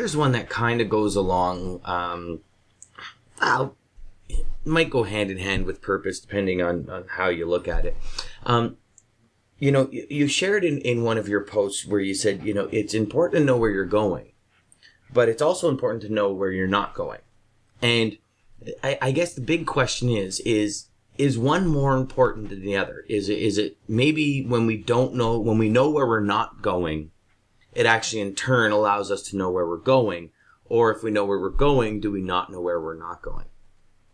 here's one that kind of goes along, might go hand in hand with purpose, depending on how you look at it. You shared in one of your posts where you said, it's important to know where you're going, but it's also important to know where you're not going. And I guess the big question is one more important than the other? Is it maybe when we know where we're not going, it actually in turn allows us to know where we're going? Or if we know where we're going, do we not know where we're not going?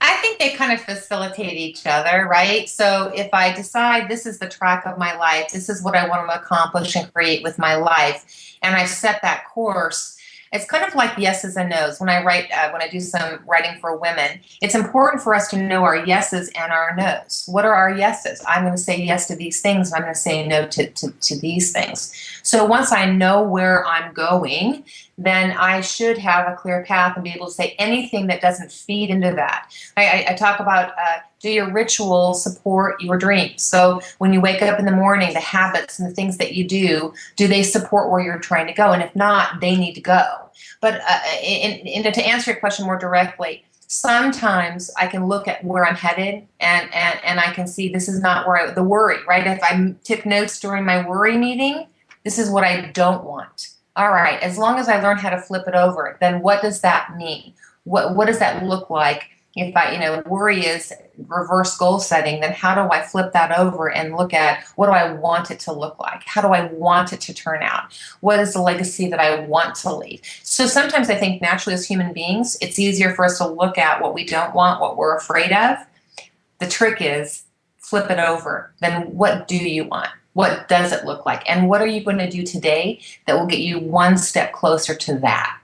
I think they kind of facilitate each other, right? So if I decide this is the track of my life, this is what I want to accomplish and create with my life, and I set that course, it's kind of like yeses and nos. When I do some writing for women, it's important for us to know our yeses and our nos. What are our yeses? I'm going to say yes to these things, and I'm going to say no to these things. So once I know where I'm going, then I should have a clear path and be able to say anything that doesn't feed into that. I talk about do your rituals support your dreams? So when you wake up in the morning, the habits and the things that you do they support where you're trying to go? And if not, they need to go. But to answer your question more directly, sometimes I can look at where I'm headed and I can see this is not where the worry, right? If I took notes during my worry meeting, this is what I don't want. All right, as long as I learn how to flip it over, then what does that mean? What does that look like? If worry is reverse goal setting, then how do I flip that over and look at what do I want it to look like? How do I want it to turn out? What is the legacy that I want to leave? So sometimes I think naturally as human beings, it's easier for us to look at what we don't want, what we're afraid of. The trick is flip it over. Then what do you want? What does it look like? And what are you going to do today that will get you one step closer to that?